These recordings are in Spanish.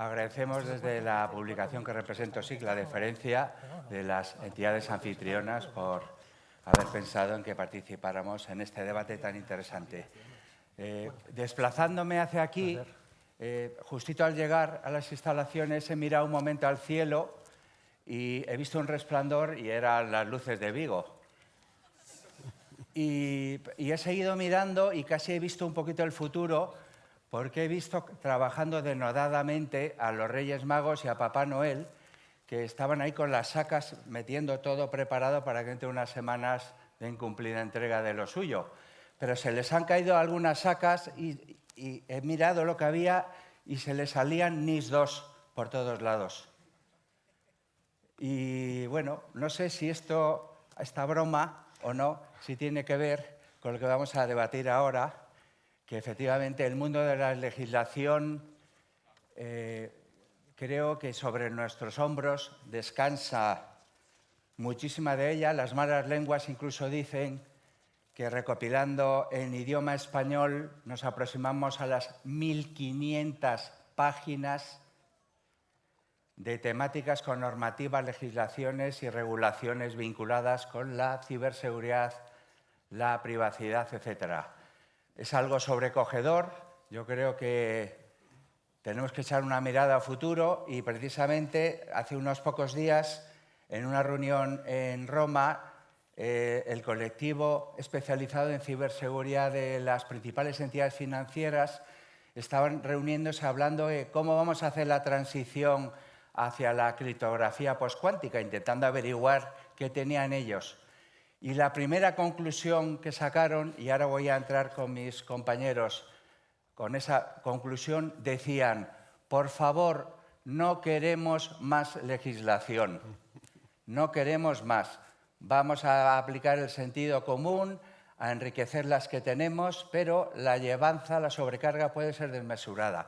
Agradecemos desde la publicación que represento, SIC, la deferencia de las entidades anfitrionas por haber pensado en que participáramos en este debate tan interesante. Desplazándome hacia aquí, justito al llegar a las instalaciones he mirado un momento al cielo y he visto un resplandor y eran las luces de Vigo. Y he seguido mirando y casi he visto un poquito el futuro, porque he visto trabajando denodadamente a los Reyes Magos y a Papá Noel, que estaban ahí con las sacas metiendo todo preparado para que dentro de unas semanas den cumplida entrega de lo suyo. Pero se les han caído algunas sacas y he mirado lo que había y se les salían NIS 2 por todos lados. Y bueno, no sé si esta broma o no, si tiene que ver con lo que vamos a debatir ahora, que efectivamente el mundo de la legislación creo que sobre nuestros hombros descansa muchísima de ella. Las malas lenguas incluso dicen que recopilando en idioma español nos aproximamos a las 1500 páginas de temáticas con normativas, legislaciones y regulaciones vinculadas con la ciberseguridad, la privacidad, etcétera. Es algo sobrecogedor. Yo creo que tenemos que echar una mirada a futuro y precisamente hace unos pocos días, en una reunión en Roma, el colectivo especializado en ciberseguridad de las principales entidades financieras estaban reuniéndose hablando de cómo vamos a hacer la transición hacia la criptografía postcuántica, intentando averiguar qué tenían ellos. Y la primera conclusión que sacaron, y ahora voy a entrar con mis compañeros con esa conclusión, decían: por favor, no queremos más legislación, no queremos más. Vamos a aplicar el sentido común, a enriquecer las que tenemos, pero la llevanza, la sobrecarga puede ser desmesurada.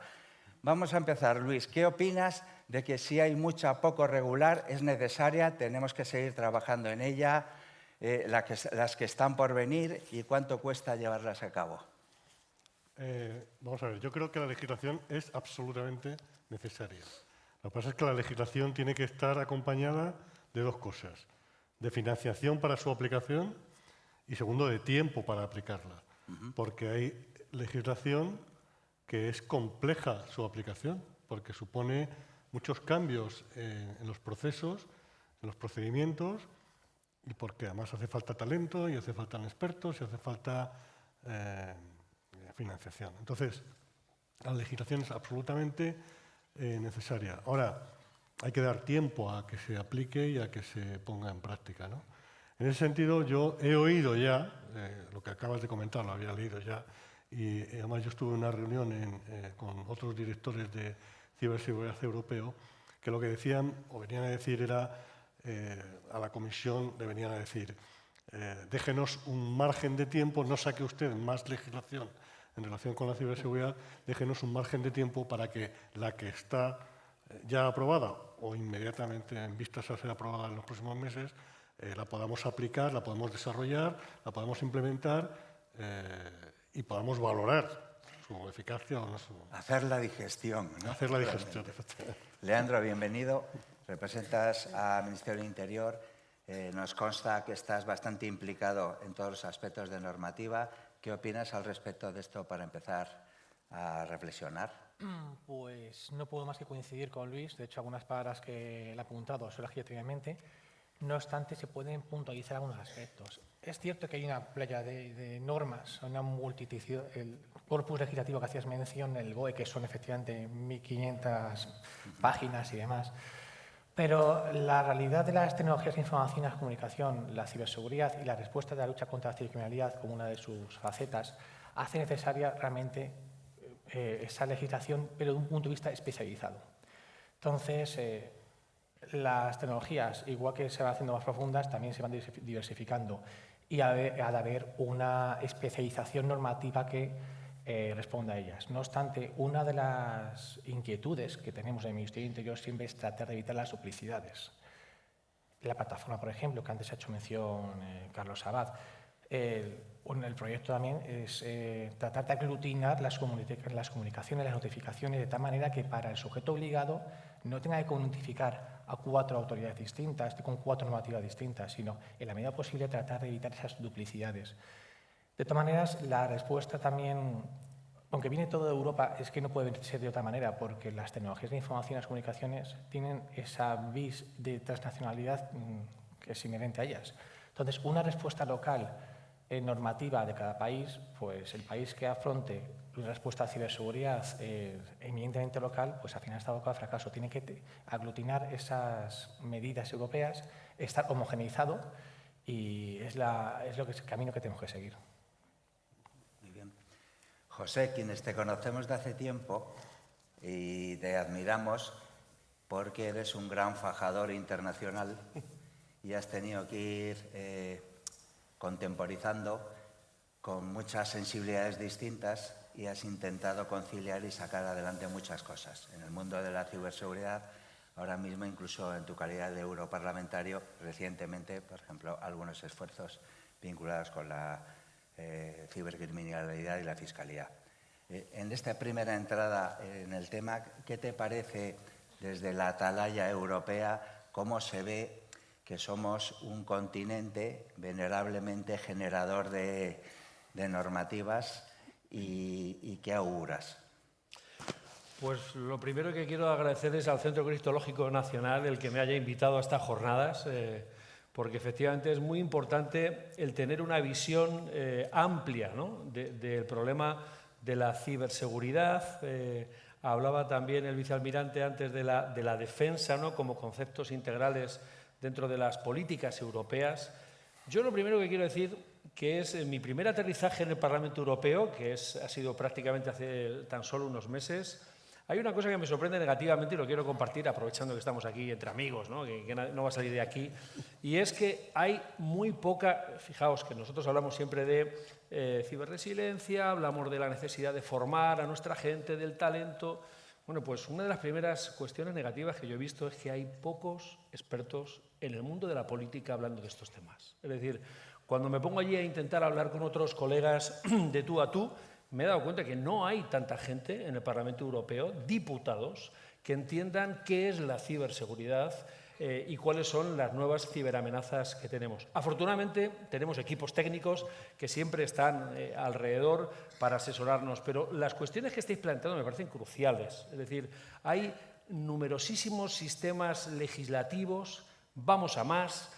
Vamos a empezar, Luis. ¿Qué opinas de que si hay mucha poco regular, es necesaria, tenemos que seguir trabajando en ella, las que están por venir y cuánto cuesta llevarlas a cabo? Vamos a ver, yo creo que la legislación es absolutamente necesaria. Lo que pasa es que la legislación tiene que estar acompañada de dos cosas: de financiación para su aplicación y, segundo, de tiempo para aplicarla. Porque hay legislación que es compleja su aplicación, porque supone muchos cambios en los procesos, en los procedimientos, y porque además hace falta talento, y hace falta expertos, y hace falta financiación. Entonces, la legislación es absolutamente necesaria. Ahora, hay que dar tiempo a que se aplique y a que se ponga en práctica, ¿no? En ese sentido, yo he oído ya, lo que acabas de comentar, lo había leído ya, y además yo estuve en una reunión con otros directores de ciberseguridad europeo, que lo que decían o venían a decir era, a la Comisión le venían a decir: déjenos un margen de tiempo, no saque usted más legislación en relación con la ciberseguridad, déjenos un margen de tiempo para que la que está ya aprobada o inmediatamente en vistas a ser aprobada en los próximos meses, la podamos aplicar, la podamos desarrollar, la podamos implementar y podamos valorar su eficacia o no. Hacer la digestión, ¿no? Hacer la digestión. Leandro, bienvenido. Representas al Ministerio del Interior. Nos consta que estás bastante implicado en todos los aspectos de normativa. ¿Qué opinas al respecto de esto para empezar a reflexionar? Pues no puedo más que coincidir con Luis. De hecho, algunas palabras que él ha apuntado son las que yo tenía en mente. No obstante, se pueden puntualizar algunos aspectos. Es cierto que hay una playa de normas, una multiplicidad, el corpus legislativo que hacías mención, el BOE, que son efectivamente 1500 páginas y demás. Pero la realidad de las tecnologías de información y la comunicación, la ciberseguridad y la respuesta de la lucha contra la cibercriminalidad como una de sus facetas hace necesaria realmente esa legislación, pero de un punto de vista especializado. Entonces, las tecnologías, igual que se van haciendo más profundas, también se van diversificando y ha de haber una especialización normativa que responda a ellas. No obstante, una de las inquietudes que tenemos en el Ministerio del Interior siempre es tratar de evitar las duplicidades. La plataforma, por ejemplo, que antes ha hecho mención Carlos Abad, El proyecto también es tratar de aglutinar las comunicaciones, las notificaciones, de tal manera que para el sujeto obligado no tenga que notificar a 4 autoridades distintas, con 4 normativas distintas, sino en la medida posible tratar de evitar esas duplicidades. De todas maneras, la respuesta también, aunque viene todo de Europa, es que no puede ser de otra manera, porque las tecnologías de información y las comunicaciones tienen esa vis de transnacionalidad que es inherente a ellas. Entonces, una respuesta local normativa de cada país, pues el país que afronte una respuesta a ciberseguridad eminentemente local, pues al final está abocado al fracaso. Tiene que aglutinar esas medidas europeas, estar homogeneizado y es el camino que tenemos que seguir. Muy bien. José, quienes te conocemos de hace tiempo y te admiramos porque eres un gran fajador internacional y has tenido que ir contemporizando con muchas sensibilidades distintas y has intentado conciliar y sacar adelante muchas cosas. En el mundo de la ciberseguridad, ahora mismo, incluso en tu calidad de europarlamentario, recientemente, por ejemplo, algunos esfuerzos vinculados con la cibercriminalidad y la fiscalía. En esta primera entrada en el tema, ¿qué te parece desde la atalaya europea cómo se ve que somos un continente venerablemente generador de normativas y qué auguras? Pues lo primero que quiero agradecer es al Centro Criptológico Nacional el que me haya invitado a estas jornadas, porque efectivamente es muy importante el tener una visión amplia, ¿no?, del problema de la ciberseguridad. Hablaba también el vicealmirante antes de la defensa, ¿no?, como conceptos integrales dentro de las políticas europeas. Yo lo primero que quiero decir que es mi primer aterrizaje en el Parlamento Europeo, que ha sido prácticamente hace tan solo unos meses. Hay una cosa que me sorprende negativamente y lo quiero compartir aprovechando que estamos aquí entre amigos, ¿no?, que no va a salir de aquí, y es que hay muy poca, fijaos que nosotros hablamos siempre de ciberresiliencia, hablamos de la necesidad de formar a nuestra gente, del talento. Bueno, pues una de las primeras cuestiones negativas que yo he visto es que hay pocos expertos en el mundo de la política hablando de estos temas. Es decir, cuando me pongo allí a intentar hablar con otros colegas de tú a tú, me he dado cuenta que no hay tanta gente en el Parlamento Europeo, diputados, que entiendan qué es la ciberseguridad y cuáles son las nuevas ciberamenazas que tenemos. Afortunadamente, tenemos equipos técnicos que siempre están alrededor para asesorarnos, pero las cuestiones que estáis planteando me parecen cruciales. Es decir, hay numerosísimos sistemas legislativos, vamos a más,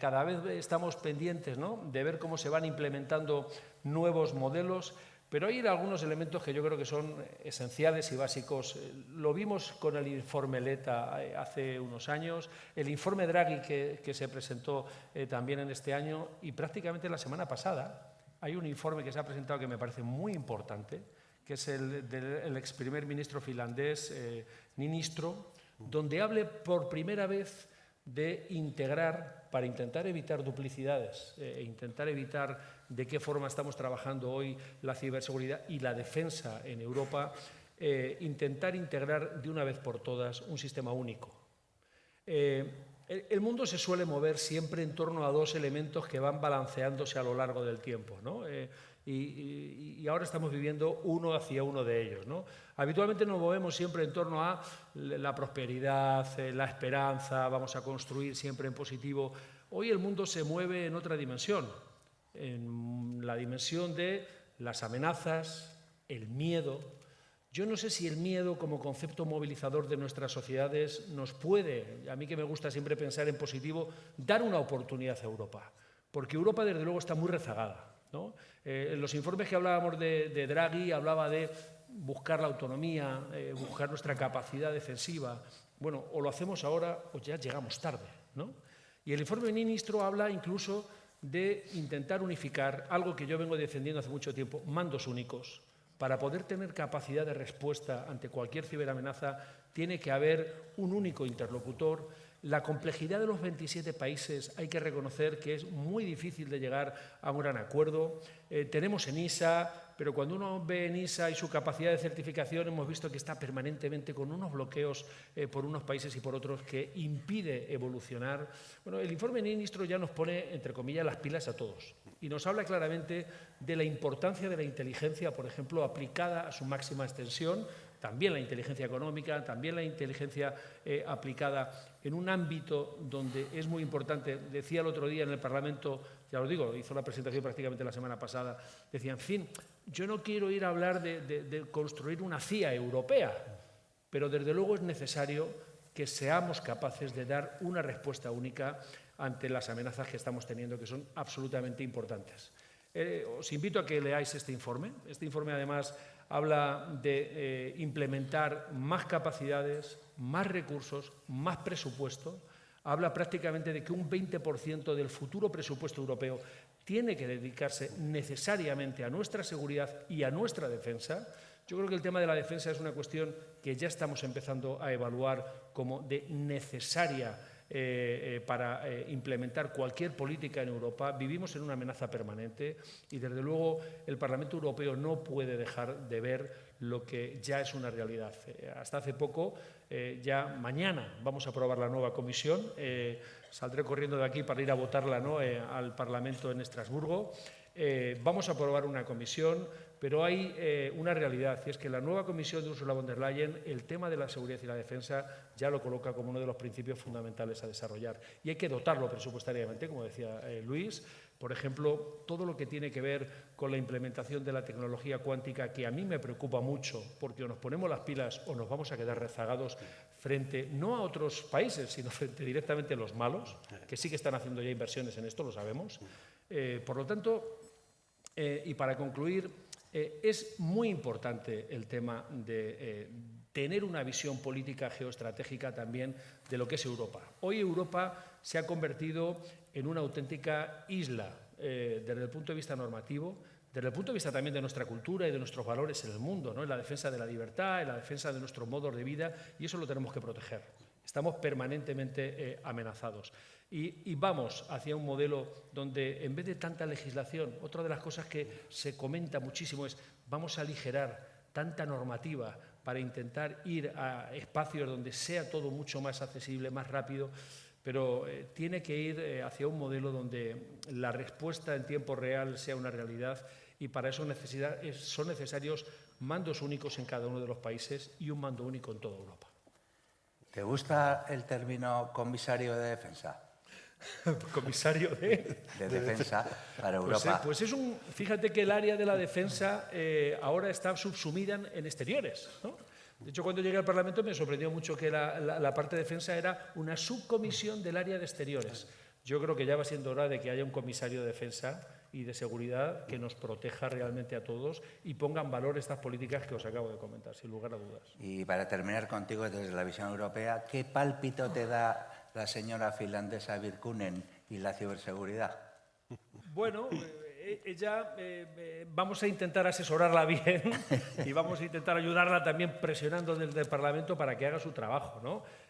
cada vez estamos pendientes, ¿no?, de ver cómo se van implementando nuevos modelos. Pero hay algunos elementos que yo creo que son esenciales y básicos. Lo vimos con el informe Letta hace unos años, el informe Draghi que se presentó también en este año, y prácticamente la semana pasada hay un informe que se ha presentado que me parece muy importante, que es el del ex primer ministro finlandés, Niinistö, donde hable por primera vez de integrar, para intentar evitar duplicidades e intentar evitar de qué forma estamos trabajando hoy la ciberseguridad y la defensa en Europa, intentar integrar de una vez por todas un sistema único. El mundo se suele mover siempre en torno a dos elementos que van balanceándose a lo largo del tiempo, ¿no? Y ahora estamos viviendo uno hacia uno de ellos, ¿no? Habitualmente nos movemos siempre en torno a la prosperidad, la esperanza, vamos a construir siempre en positivo. Hoy el mundo se mueve en otra dimensión, en la dimensión de las amenazas, el miedo. Yo no sé si el miedo como concepto movilizador de nuestras sociedades nos puede, a mí que me gusta siempre pensar en positivo, dar una oportunidad a Europa, porque Europa desde luego está muy rezagada, ¿no? En los informes que hablábamos de Draghi hablaba de buscar la autonomía, buscar nuestra capacidad defensiva. Bueno, o lo hacemos ahora o ya llegamos tarde, ¿no? Y el informe de Niinistö habla incluso de intentar unificar algo que yo vengo defendiendo hace mucho tiempo, mandos únicos. Para poder tener capacidad de respuesta ante cualquier ciberamenaza tiene que haber un único interlocutor. La complejidad de los 27 países hay que reconocer que es muy difícil de llegar a un gran acuerdo. Tenemos ENISA, pero cuando uno ve ENISA y su capacidad de certificación, hemos visto que está permanentemente con unos bloqueos por unos países y por otros que impide evolucionar. Bueno, el informe ministro ya nos pone, entre comillas, las pilas a todos y nos habla claramente de la importancia de la inteligencia, por ejemplo, aplicada a su máxima extensión, también la inteligencia económica, también la inteligencia aplicada en un ámbito donde es muy importante. Decía el otro día en el Parlamento, ya lo digo, hizo la presentación prácticamente la semana pasada, decía, en fin, yo no quiero ir a hablar de construir una CIA europea, pero desde luego es necesario que seamos capaces de dar una respuesta única ante las amenazas que estamos teniendo, que son absolutamente importantes. Os invito a que leáis este informe. Este informe, además, habla de implementar más capacidades, más recursos, más presupuesto. Habla prácticamente de que un 20% del futuro presupuesto europeo tiene que dedicarse necesariamente a nuestra seguridad y a nuestra defensa. Yo creo que el tema de la defensa es una cuestión que ya estamos empezando a evaluar como de necesaria para implementar cualquier política en Europa. Vivimos en una amenaza permanente y, desde luego, el Parlamento Europeo no puede dejar de ver lo que ya es una realidad. Hasta hace poco, ya mañana vamos a aprobar la nueva comisión. Saldré corriendo de aquí para ir a votarla, ¿no?, al Parlamento en Estrasburgo. Vamos a aprobar una comisión, pero hay una realidad, y es que la nueva comisión de Ursula von der Leyen, el tema de la seguridad y la defensa, ya lo coloca como uno de los principios fundamentales a desarrollar. Y hay que dotarlo presupuestariamente, como decía Luis. Por ejemplo, todo lo que tiene que ver con la implementación de la tecnología cuántica, que a mí me preocupa mucho, porque o nos ponemos las pilas o nos vamos a quedar rezagados frente, no a otros países, sino frente directamente a los malos, que sí que están haciendo ya inversiones en esto, lo sabemos. Por lo tanto, y para concluir, es muy importante el tema de tener una visión política geoestratégica también de lo que es Europa. Hoy Europa se ha convertido en una auténtica isla desde el punto de vista normativo, desde el punto de vista también de nuestra cultura y de nuestros valores en el mundo, ¿no?, en la defensa de la libertad, en la defensa de nuestros modos de vida, y eso lo tenemos que proteger. Estamos permanentemente amenazados. Y vamos hacia un modelo donde, en vez de tanta legislación, otra de las cosas que se comenta muchísimo es vamos a aligerar tanta normativa para intentar ir a espacios donde sea todo mucho más accesible, más rápido, pero tiene que ir hacia un modelo donde la respuesta en tiempo real sea una realidad, y para eso son necesarios mandos únicos en cada uno de los países y un mando único en toda Europa. ¿Te gusta el término comisario de defensa? Comisario de defensa para Europa. Pues fíjate que el área de la defensa ahora está subsumida en exteriores, ¿no? De hecho, cuando llegué al Parlamento me sorprendió mucho que la parte de defensa era una subcomisión del área de exteriores. Yo creo que ya va siendo hora de que haya un comisario de defensa y de seguridad que nos proteja realmente a todos y ponga en valor estas políticas que os acabo de comentar, sin lugar a dudas. Y para terminar contigo, desde la visión europea, ¿qué pálpito te da la señora finlandesa Virkkunen y la ciberseguridad? Bueno, ella vamos a intentar asesorarla bien y vamos a intentar ayudarla también presionando desde el Parlamento para que haga su trabajo, ¿no?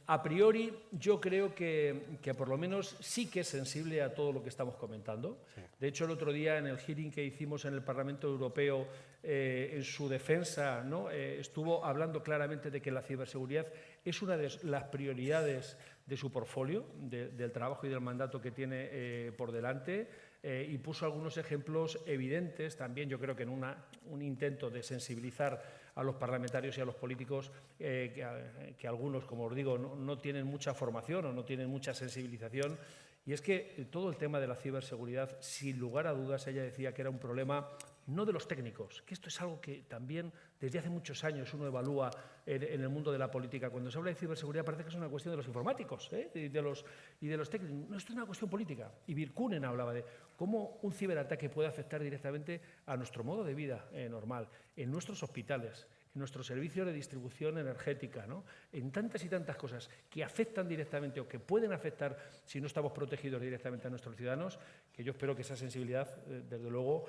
A priori, yo creo que por lo menos sí que es sensible a todo lo que estamos comentando. Sí. De hecho, el otro día, en el hearing que hicimos en el Parlamento Europeo, en su defensa, ¿no?, estuvo hablando claramente de que la ciberseguridad es una de las prioridades de su portfolio, del trabajo y del mandato que tiene por delante, y puso algunos ejemplos evidentes también, yo creo que en un intento de sensibilizar a los parlamentarios y a los políticos, que algunos, como os digo, no tienen mucha formación o no tienen mucha sensibilización. Y es que todo el tema de la ciberseguridad, sin lugar a dudas, ella decía que era un problema no de los técnicos, que esto es algo que también desde hace muchos años uno evalúa en el mundo de la política. Cuando se habla de ciberseguridad parece que es una cuestión de los informáticos y de los técnicos. No, esto es una cuestión política. Y Virkkunen hablaba de cómo un ciberataque puede afectar directamente a nuestro modo de vida normal, en nuestros hospitales, en nuestros servicios de distribución energética, ¿no?, en tantas y tantas cosas que afectan directamente o que pueden afectar si no estamos protegidos directamente a nuestros ciudadanos, que yo espero que esa sensibilidad, desde luego,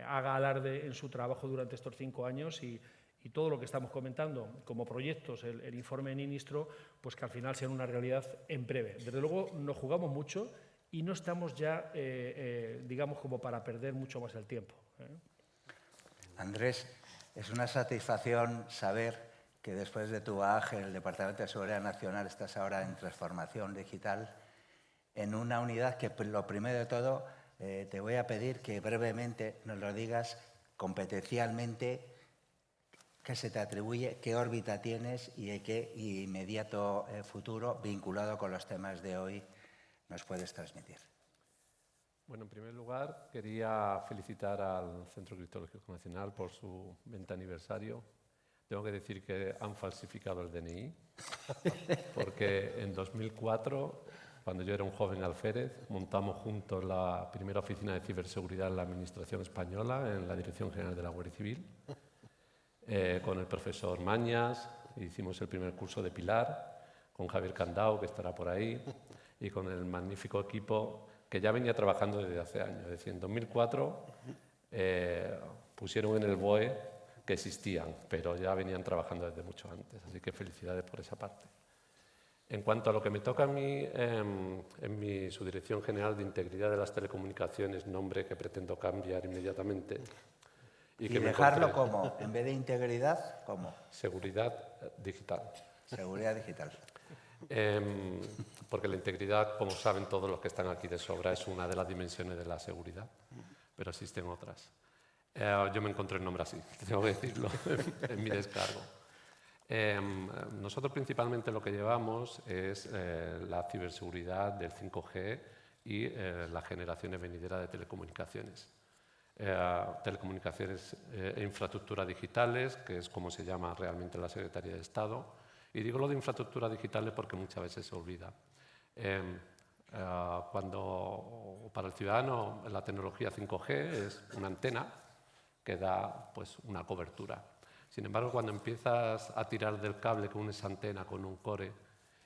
haga alarde en su trabajo durante estos 5 años y y todo lo que estamos comentando como proyectos, el informe de Ministro, pues que al final sean una realidad en breve. Desde luego nos jugamos mucho y no estamos ya, digamos, como para perder mucho más el tiempo. Andrés, es una satisfacción saber que después de tu bagaje en el Departamento de Seguridad Nacional estás ahora en transformación digital, en una unidad que, lo primero de todo, te voy a pedir que brevemente nos lo digas competencialmente, qué se te atribuye, qué órbita tienes y qué inmediato futuro vinculado con los temas de hoy nos puedes transmitir. Bueno, en primer lugar, quería felicitar al Centro Criptológico Nacional por su 20 aniversario. Tengo que decir que han falsificado el DNI, porque en 2004, cuando yo era un joven alférez, montamos juntos la primera oficina de ciberseguridad en la Administración española, en la Dirección General de la Guardia Civil, con el profesor Mañas, hicimos el primer curso de Pilar, con Javier Candao, que estará por ahí, y con el magnífico equipo que ya venía trabajando desde hace años. Es decir, en 2004 pusieron en el BOE que existían, pero ya venían trabajando desde mucho antes. Así que felicidades por esa parte. En cuanto a lo que me toca a mí, en mi Subdirección General de Integridad de las Telecomunicaciones, nombre que pretendo cambiar inmediatamente. Y dejarlo como, en vez de integridad, como seguridad digital. Seguridad digital. Porque la integridad, como saben todos los que están aquí de sobra, es una de las dimensiones de la seguridad, pero existen otras. Yo me encontré el nombre así, tengo que decirlo, en mi descargo. Nosotros principalmente lo que llevamos es la ciberseguridad del 5G y las generaciones venideras de telecomunicaciones. Telecomunicaciones e infraestructuras digitales, que es como se llama realmente la Secretaría de Estado. Y digo lo de infraestructuras digitales porque muchas veces se olvida. Cuando para el ciudadano la tecnología 5G es una antena que da pues, una cobertura. Sin embargo, cuando empiezas a tirar del cable con esa antena, con un core,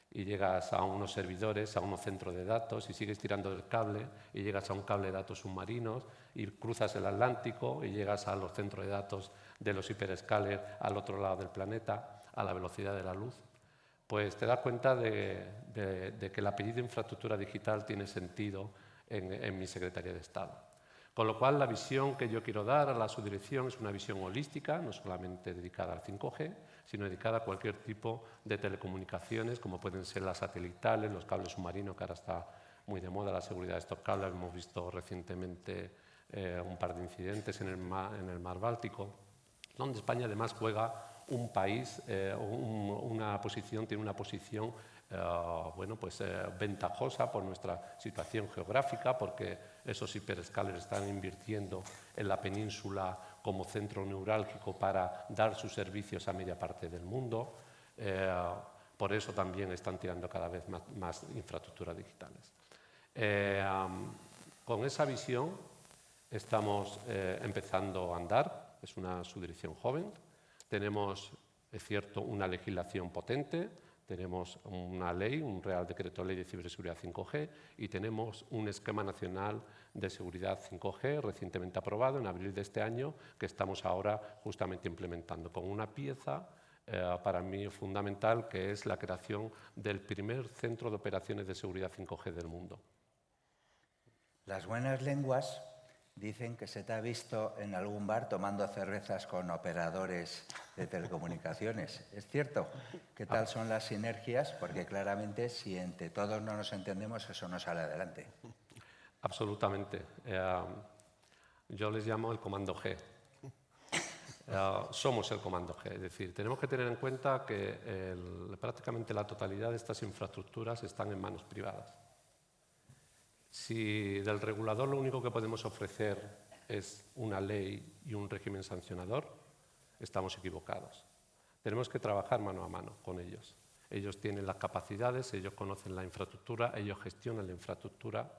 y llegas a unos servidores, a unos centros de datos, y sigues tirando del cable, y llegas a un cable de datos submarinos, y cruzas el Atlántico, y llegas a los centros de datos de los hiperescalers al otro lado del planeta, a la velocidad de la luz, pues te das cuenta de que el apellido infraestructura digital tiene sentido en mi Secretaría de Estado. Con lo cual, la visión que yo quiero dar a la subdirección es una visión holística, no solamente dedicada al 5G, sino dedicada a cualquier tipo de telecomunicaciones, como pueden ser las satelitales, los cables submarinos, que ahora está muy de moda la seguridad de estos cables. Hemos visto recientemente un par de incidentes en el mar Báltico, donde España además juega un país, tiene una posición ventajosa por nuestra situación geográfica, porque esos hiperescalers están invirtiendo en la península como centro neurálgico para dar sus servicios a media parte del mundo. Por eso también están tirando cada vez más infraestructuras digitales. Con esa visión estamos empezando a andar. Es una subdirección joven. Tenemos, es cierto, una legislación potente. Tenemos una ley, un Real Decreto Ley de Ciberseguridad 5G, y tenemos un esquema nacional de seguridad 5G recientemente aprobado en abril de este año, que estamos ahora justamente implementando, con una pieza para mí fundamental, que es la creación del primer centro de operaciones de seguridad 5G del mundo. Las buenas lenguas dicen que se te ha visto en algún bar tomando cervezas con operadores de telecomunicaciones. ¿Es cierto? ¿Qué tal son las sinergias? Porque claramente si entre todos no nos entendemos, eso no sale adelante. Absolutamente. Yo les llamo el comando G. Somos el comando G. Es decir, tenemos que tener en cuenta que prácticamente la totalidad de estas infraestructuras están en manos privadas. Si del regulador lo único que podemos ofrecer es una ley y un régimen sancionador, estamos equivocados. Tenemos que trabajar mano a mano con ellos. Ellos tienen las capacidades, ellos conocen la infraestructura, ellos gestionan la infraestructura.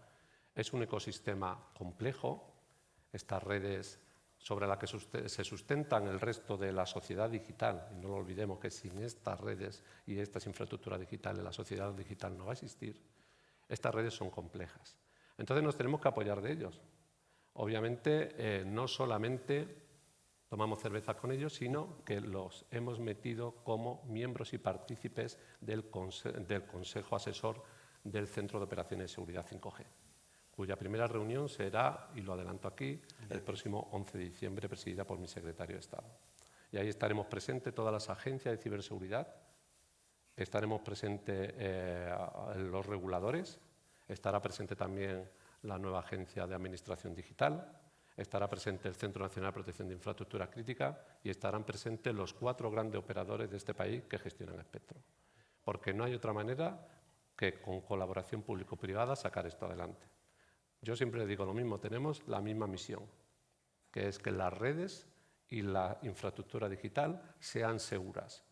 Es un ecosistema complejo. Estas redes sobre las que se sustentan el resto de la sociedad digital, y no lo olvidemos que sin estas redes y estas infraestructuras digitales la sociedad digital no va a existir. Estas redes son complejas. Entonces nos tenemos que apoyar de ellos. Obviamente, no solamente tomamos cervezas con ellos, sino que los hemos metido como miembros y partícipes del Consejo Asesor del Centro de Operaciones de Seguridad 5G, cuya primera reunión será, y lo adelanto aquí, el próximo 11 de diciembre, presidida por mi secretario de Estado. Y ahí estaremos presentes todas las agencias de ciberseguridad, estaremos presentes los reguladores, estará presente también la nueva Agencia de Administración Digital, estará presente el Centro Nacional de Protección de Infraestructuras Críticas y estarán presentes los 4 grandes operadores de este país que gestionan espectro. Porque no hay otra manera que con colaboración público-privada sacar esto adelante. Yo siempre digo lo mismo, tenemos la misma misión, que es que las redes y la infraestructura digital sean seguras.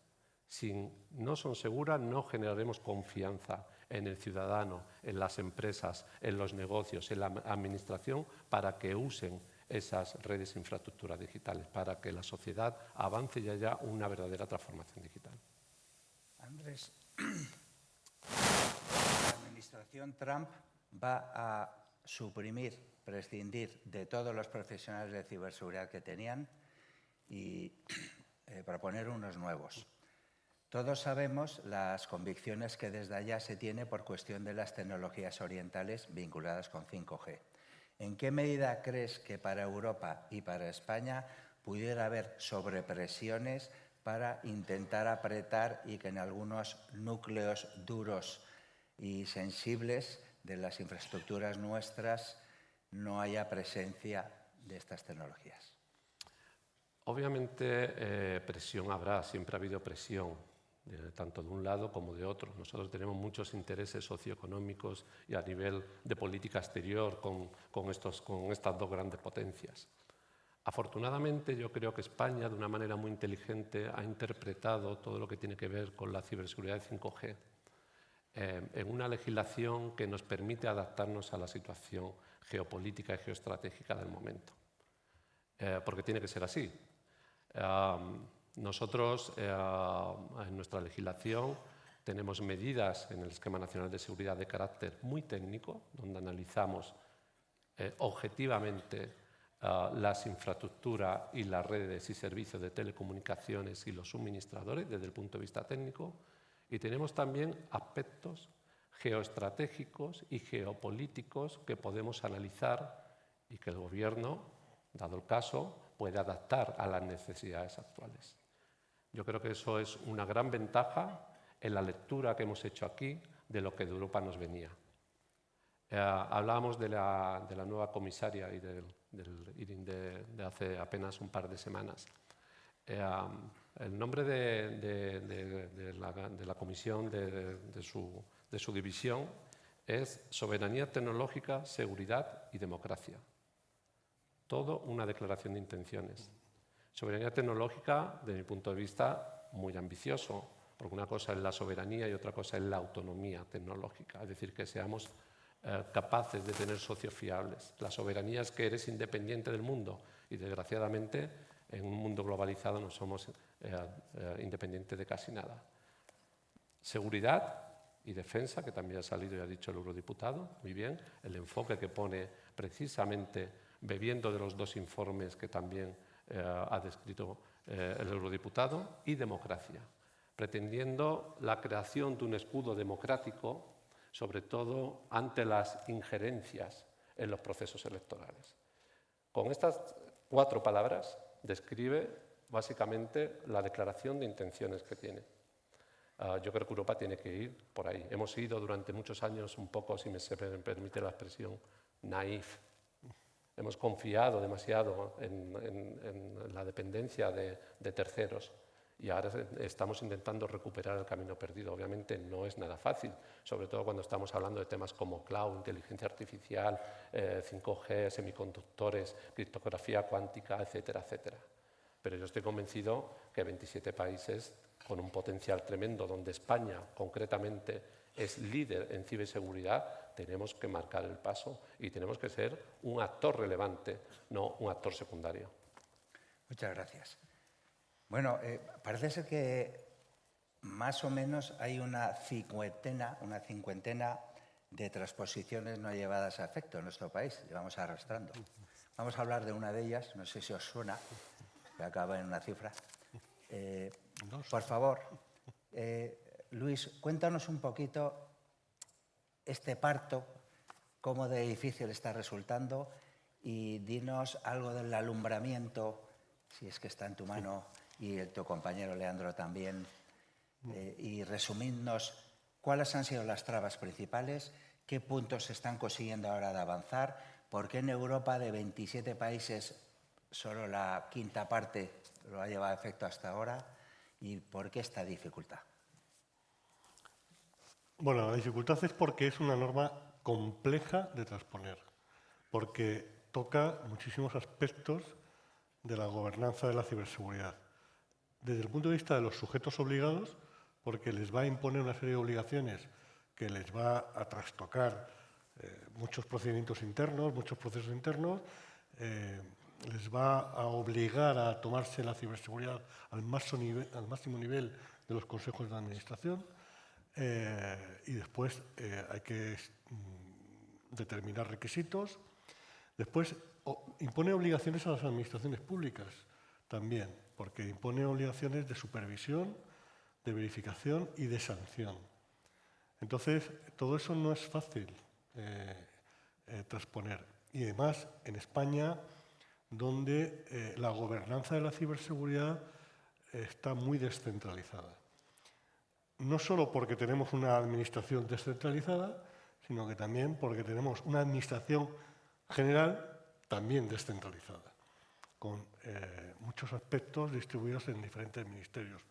Si no son seguras, no generaremos confianza en el ciudadano, en las empresas, en los negocios, en la administración, para que usen esas redes e infraestructuras digitales, para que la sociedad avance y haya una verdadera transformación digital. Andrés, la administración Trump va a suprimir, prescindir de todos los profesionales de ciberseguridad que tenían y proponer unos nuevos. Todos sabemos las convicciones que desde allá se tiene por cuestión de las tecnologías orientales vinculadas con 5G. ¿En qué medida crees que para Europa y para España pudiera haber sobrepresiones para intentar apretar y que en algunos núcleos duros y sensibles de las infraestructuras nuestras no haya presencia de estas tecnologías? Obviamente presión habrá, siempre ha habido presión, tanto de un lado como de otro. Nosotros tenemos muchos intereses socioeconómicos y a nivel de política exterior con estas 2 grandes potencias. Afortunadamente, yo creo que España, de una manera muy inteligente, ha interpretado todo lo que tiene que ver con la ciberseguridad de 5G en una legislación que nos permite adaptarnos a la situación geopolítica y geoestratégica del momento. Porque tiene que ser así. Nosotros, en nuestra legislación, tenemos medidas en el Esquema Nacional de Seguridad de carácter muy técnico, donde analizamos objetivamente las infraestructuras y las redes y servicios de telecomunicaciones y los suministradores desde el punto de vista técnico, y tenemos también aspectos geoestratégicos y geopolíticos que podemos analizar y que el Gobierno, dado el caso, puede adaptar a las necesidades actuales. Yo creo que eso es una gran ventaja en la lectura que hemos hecho aquí de lo que de Europa nos venía. Hablábamos de la nueva comisaria y del hearing de hace apenas un par de semanas. El nombre de la comisión, de su división, es Soberanía Tecnológica, Seguridad y Democracia. Todo una declaración de intenciones. Soberanía tecnológica, desde mi punto de vista, muy ambicioso, porque una cosa es la soberanía y otra cosa es la autonomía tecnológica, es decir, que seamos capaces de tener socios fiables. La soberanía es que eres independiente del mundo y, desgraciadamente, en un mundo globalizado no somos independientes de casi nada. Seguridad y defensa, que también ha salido y ha dicho el eurodiputado, muy bien, el enfoque que pone precisamente bebiendo de los 2 informes que también ha descrito el eurodiputado, y democracia, pretendiendo la creación de un escudo democrático, sobre todo ante las injerencias en los procesos electorales. Con estas 4 palabras describe básicamente la declaración de intenciones que tiene. Yo creo que Europa tiene que ir por ahí. Hemos sido durante muchos años un poco, si se me permite la expresión, naif. Hemos confiado demasiado en la dependencia de terceros y ahora estamos intentando recuperar el camino perdido. Obviamente no es nada fácil, sobre todo cuando estamos hablando de temas como cloud, inteligencia artificial, 5G, semiconductores, criptografía cuántica, etcétera, etcétera. Pero yo estoy convencido que 27 países con un potencial tremendo, donde España concretamente es líder en ciberseguridad, tenemos que marcar el paso y tenemos que ser un actor relevante, no un actor secundario. Muchas gracias. Bueno, parece ser que más o menos hay una cincuentena de transposiciones no llevadas a efecto en nuestro país. Llevamos arrastrando. Vamos a hablar de una de ellas, no sé si os suena, que acaba en una cifra. Dos. Por favor, Luis, cuéntanos un poquito este parto, cómo de difícil está resultando, y dinos algo del alumbramiento, si es que está en tu mano, y tu compañero Leandro también, y resumidnos cuáles han sido las trabas principales, qué puntos se están consiguiendo ahora de avanzar, por qué en Europa de 27 países solo la quinta parte lo ha llevado a efecto hasta ahora, y por qué esta dificultad. Bueno, la dificultad es porque es una norma compleja de transponer, porque toca muchísimos aspectos de la gobernanza de la ciberseguridad. Desde el punto de vista de los sujetos obligados, porque les va a imponer una serie de obligaciones que les va a trastocar muchos procedimientos internos, muchos procesos internos, les va a obligar a tomarse la ciberseguridad al máximo nivel de los consejos de administración, y después hay que determinar requisitos. Después impone obligaciones a las administraciones públicas también, porque impone obligaciones de supervisión, de verificación y de sanción. Entonces, todo eso no es fácil transponer. Y además, en España, donde la gobernanza de la ciberseguridad está muy descentralizada. No solo porque tenemos una administración descentralizada, sino que también porque tenemos una administración general también descentralizada, con muchos aspectos distribuidos en diferentes ministerios.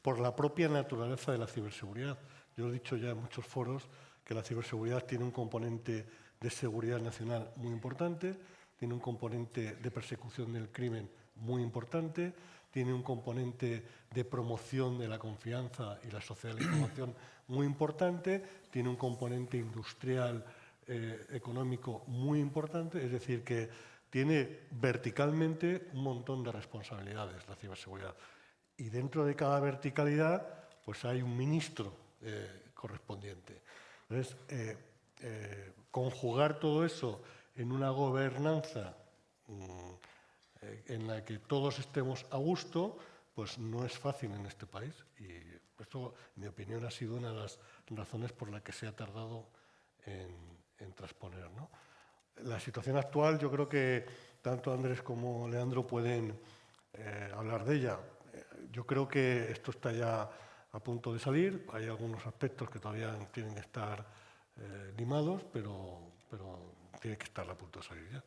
Por la propia naturaleza de la ciberseguridad. Yo he dicho ya en muchos foros que la ciberseguridad tiene un componente de seguridad nacional muy importante, tiene un componente de persecución del crimen muy importante, tiene un componente de promoción de la confianza y la sociedad de la información muy importante, tiene un componente industrial, económico muy importante, es decir, que tiene verticalmente un montón de responsabilidades la ciberseguridad. Y dentro de cada verticalidad, pues hay un ministro correspondiente. Entonces, conjugar todo eso en una gobernanza en la que todos estemos a gusto, pues no es fácil en este país. Y esto, en mi opinión, ha sido una de las razones por las que se ha tardado en transponer, ¿no? La situación actual, yo creo que tanto Andrés como Leandro pueden hablar de ella. Yo creo que esto está ya a punto de salir. Hay algunos aspectos que todavía tienen que estar limados, pero tiene que estar a punto de salir ya.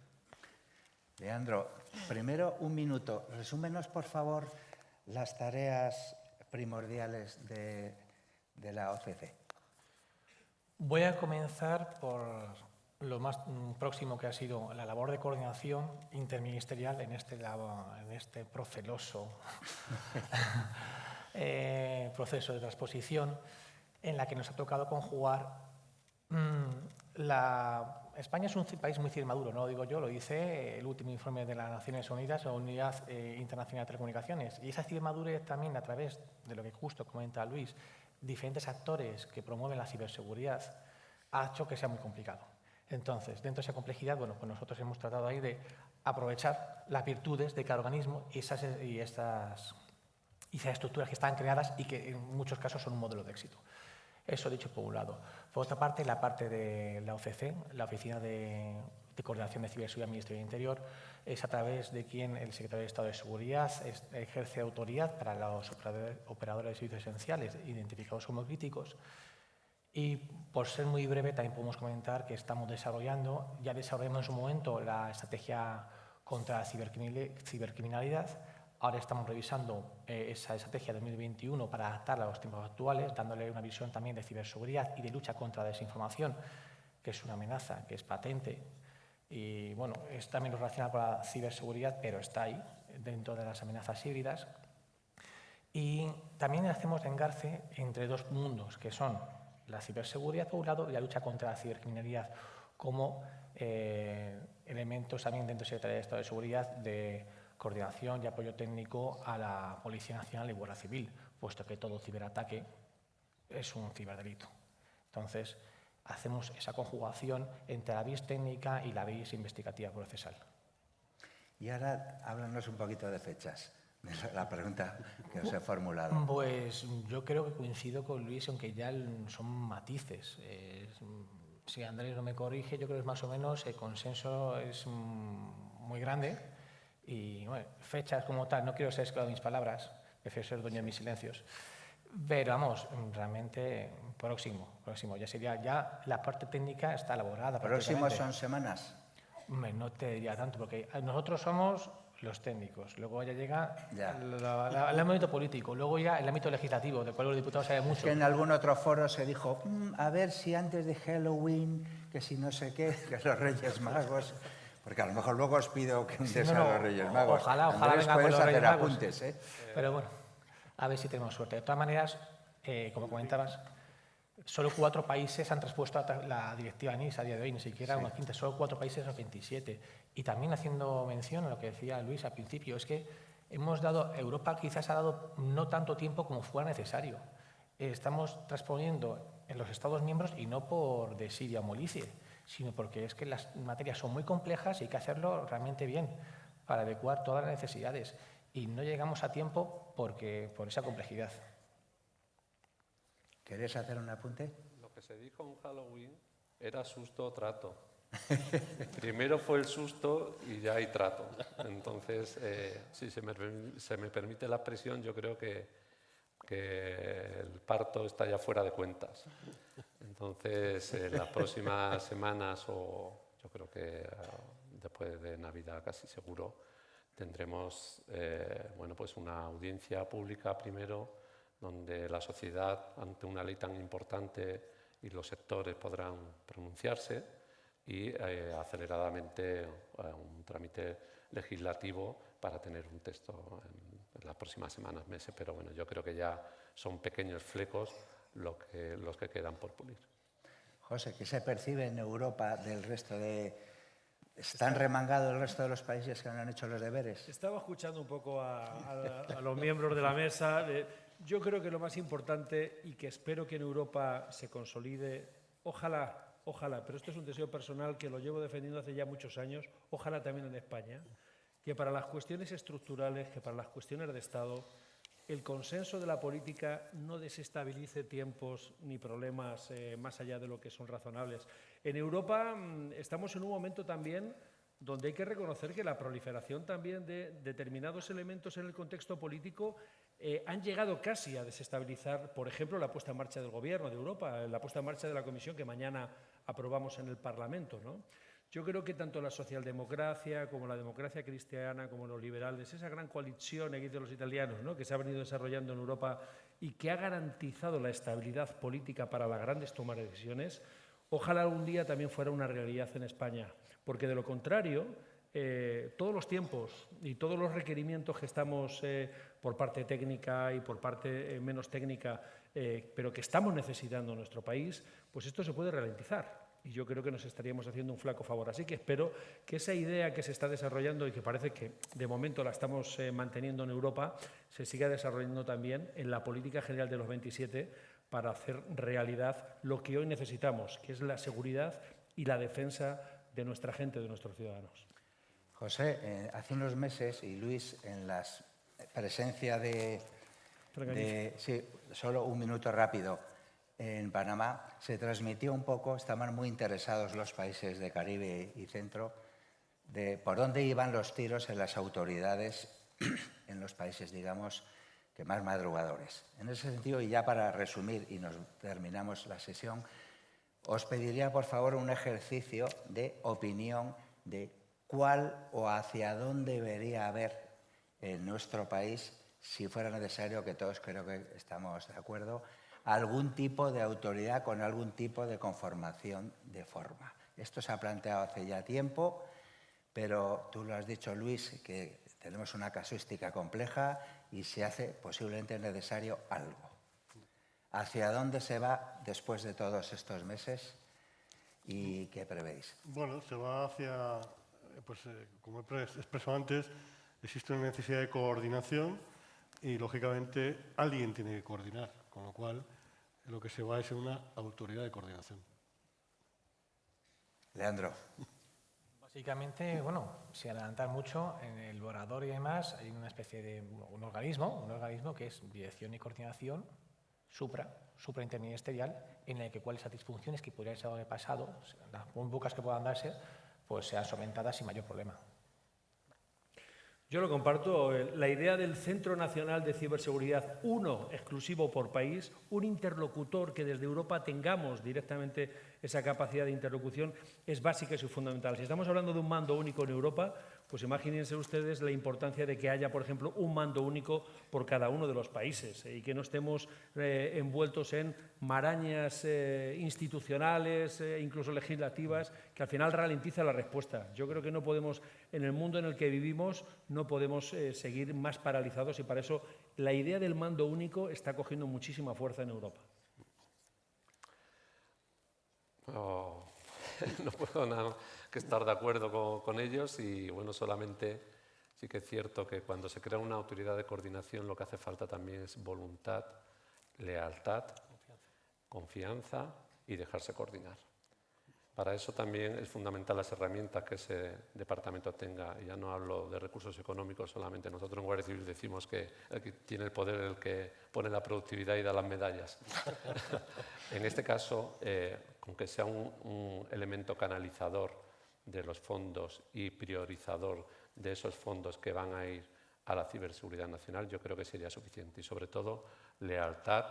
Leandro, primero un minuto. Resúmenos, por favor, las tareas primordiales de la OCC. Voy a comenzar por lo más próximo que ha sido la labor de coordinación interministerial en este proceloso proceso de transposición, en la que nos ha tocado conjugar. España es un país muy cibermaduro, no lo digo yo, lo dice el último informe de las Naciones Unidas, la Unidad Internacional de Telecomunicaciones. Y esa cibermadurez también, a través de lo que justo comenta Luis, diferentes actores que promueven la ciberseguridad, ha hecho que sea muy complicado. Entonces, dentro de esa complejidad, bueno, pues nosotros hemos tratado ahí de aprovechar las virtudes de cada organismo y esas estructuras que están creadas y que en muchos casos son un modelo de éxito. Eso dicho por un lado. Por otra parte, la parte de la OCC, la Oficina de Coordinación de Ciberseguridad del Ministerio del Interior, es a través de quien el Secretario de Estado de Seguridad ejerce autoridad para los operadores de servicios esenciales identificados como críticos. Y por ser muy breve, también podemos comentar que estamos desarrollando, ya desarrollamos en su momento la estrategia contra la cibercriminalidad. Ahora estamos revisando esa estrategia 2021 para adaptarla a los tiempos actuales, dándole una visión también de ciberseguridad y de lucha contra la desinformación, que es una amenaza que es patente. Y bueno, es también relacionada con la ciberseguridad, pero está ahí, dentro de las amenazas híbridas. Y también hacemos engarce entre dos mundos, que son la ciberseguridad por un lado y la lucha contra la cibercriminalidad, como elementos también dentro de la Secretaría de Estado de Seguridad de coordinación y apoyo técnico a la Policía Nacional y Guardia Civil, puesto que todo ciberataque es un ciberdelito. Entonces, hacemos esa conjugación entre la vis técnica y la vis investigativa procesal. Y ahora háblanos un poquito de fechas, de la pregunta que os he formulado. Pues yo creo que coincido con Luis, aunque ya son matices. Si Andrés no me corrige, yo creo que es más o menos el consenso es muy grande y bueno, fechas como tal, no quiero ser esclavo de mis palabras, prefiero ser dueño de mis silencios, pero vamos, realmente próximo, ya sería, ya la parte técnica está elaborada. ¿Próximos son semanas? Hombre, no te diría tanto, porque nosotros somos los técnicos, luego ya llega el ámbito político, luego ya el ámbito legislativo, del cual los diputados saben mucho. Es que en algún otro foro se dijo, a ver si antes de Halloween, que si no sé qué, que los Reyes Magos, porque a lo mejor luego os pido que un deseo a los Reyes Magos. Ojalá Andrés, venga con puedes los Reyes hacer Magos. apuntes, ¿eh? Pero bueno, a ver si tenemos suerte. De todas maneras, como comentabas, solo 4 países han traspuesto la directiva NIS a día de hoy, ni siquiera una quinta, solo 4 países o 27. Y también haciendo mención a lo que decía Luis al principio, es que Europa quizás ha dado no tanto tiempo como fuera necesario. Estamos transponiendo en los Estados miembros y no por desidia o molicie, sino porque es que las materias son muy complejas y hay que hacerlo realmente bien para adecuar todas las necesidades. Y no llegamos a tiempo por esa complejidad. ¿Queréis hacer un apunte? Lo que se dijo en Halloween era susto o trato. Primero fue el susto y ya hay trato. Entonces, si se me permite la expresión, yo creo que el parto está ya fuera de cuentas. Entonces, en las próximas semanas, o yo creo que después de Navidad casi seguro, tendremos pues una audiencia pública primero, donde la sociedad, ante una ley tan importante, y los sectores podrán pronunciarse, y aceleradamente un trámite legislativo para tener un texto en las próximas semanas, meses. Pero bueno, yo creo que ya son pequeños flecos los que quedan por pulir. José, ¿qué se percibe en Europa del resto de... ¿Están remangados el resto de los países que no han hecho los deberes? Estaba escuchando un poco a los miembros de la mesa. Yo creo que lo más importante, y que espero que en Europa se consolide, ojalá, pero esto es un deseo personal que lo llevo defendiendo hace ya muchos años, ojalá también en España, que para las cuestiones estructurales, que para las cuestiones de Estado, el consenso de la política no desestabilice tiempos ni problemas más allá de lo que son razonables. En Europa estamos en un momento también donde hay que reconocer que la proliferación también de determinados elementos en el contexto político han llegado casi a desestabilizar, por ejemplo, la puesta en marcha del Gobierno de Europa, la puesta en marcha de la Comisión que mañana aprobamos en el Parlamento, ¿no? Yo creo que tanto la socialdemocracia como la democracia cristiana, como los liberales, esa gran coalición aquí de los italianos, ¿no?, que se ha venido desarrollando en Europa y que ha garantizado la estabilidad política para las grandes tomas de decisiones, ojalá algún día también fuera una realidad en España, porque de lo contrario, todos los tiempos y todos los requerimientos que estamos por parte técnica y por parte menos técnica, pero que estamos necesitando en nuestro país, pues esto se puede ralentizar. Y yo creo que nos estaríamos haciendo un flaco favor. Así que espero que esa idea que se está desarrollando y que parece que de momento la estamos manteniendo en Europa, se siga desarrollando también en la política general de los 27 para hacer realidad lo que hoy necesitamos, que es la seguridad y la defensa de nuestra gente, de nuestros ciudadanos. José, hace unos meses, y Luis, en la presencia sí, solo un minuto rápido, en Panamá se transmitió un poco, estaban muy interesados los países de Caribe y Centro, de por dónde iban los tiros en las autoridades en los países, digamos, que más madrugadores. En ese sentido, y ya para resumir y nos terminamos la sesión, os pediría, por favor, un ejercicio de opinión de cuál o hacia dónde debería haber en nuestro país, si fuera necesario, que todos creo que estamos de acuerdo, algún tipo de autoridad con algún tipo de conformación de forma. Esto se ha planteado hace ya tiempo, pero tú lo has dicho, Luis, que tenemos una casuística compleja y se hace posiblemente necesario algo. ¿Hacia dónde se va después de todos estos meses y qué prevéis? Bueno, se va hacia, como he expresado antes, existe una necesidad de coordinación y, lógicamente, alguien tiene que coordinar, con lo cual lo que se va es una autoridad de coordinación. Leandro. Básicamente, bueno, sin adelantar mucho, en el borrador y demás hay una especie de un organismo que es Dirección y Coordinación suprainterministerial, en el que cuáles las disfunciones que podrían ser en el pasado, las muy pocas que puedan darse, pues sean solventadas sin mayor problema. Yo lo comparto, la idea del Centro Nacional de Ciberseguridad, uno exclusivo por país, un interlocutor que desde Europa tengamos directamente esa capacidad de interlocución, es básica y es fundamental. Si estamos hablando de un mando único en Europa, pues imagínense ustedes la importancia de que haya, por ejemplo, un mando único por cada uno de los países y que no estemos envueltos en marañas institucionales, incluso legislativas, que al final ralentiza la respuesta. Yo creo que no podemos, en el mundo en el que vivimos, no podemos seguir más paralizados y para eso la idea del mando único está cogiendo muchísima fuerza en Europa. No puedo nada que estar de acuerdo con ellos y bueno, solamente sí que es cierto que cuando se crea una autoridad de coordinación lo que hace falta también es voluntad, lealtad, confianza y dejarse coordinar. Para eso también es fundamental las herramientas que ese departamento tenga. Ya no hablo de recursos económicos solamente. Nosotros en Guardia Civil decimos que el que tiene el poder es el que pone la productividad y da las medallas. En este caso, aunque sea un elemento canalizador de los fondos y priorizador de esos fondos que van a ir a la ciberseguridad nacional, yo creo que sería suficiente. Y sobre todo, lealtad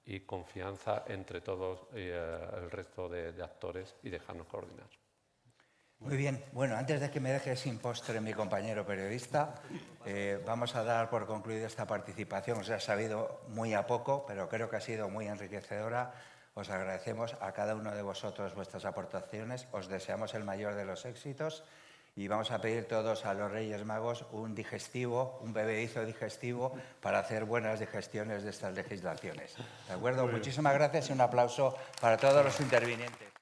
y confianza entre todos el resto de actores y dejarnos coordinar. Muy bien. Bueno, antes de que me deje sin postre mi compañero periodista, vamos a dar por concluida esta participación. Os ha sabido muy a poco, pero creo que ha sido muy enriquecedora. Os agradecemos a cada uno de vosotros vuestras aportaciones. Os deseamos el mayor de los éxitos y vamos a pedir todos a los Reyes Magos un digestivo, un bebedizo digestivo para hacer buenas digestiones de estas legislaciones. ¿De acuerdo? Muchísimas gracias y un aplauso para todos los intervinientes.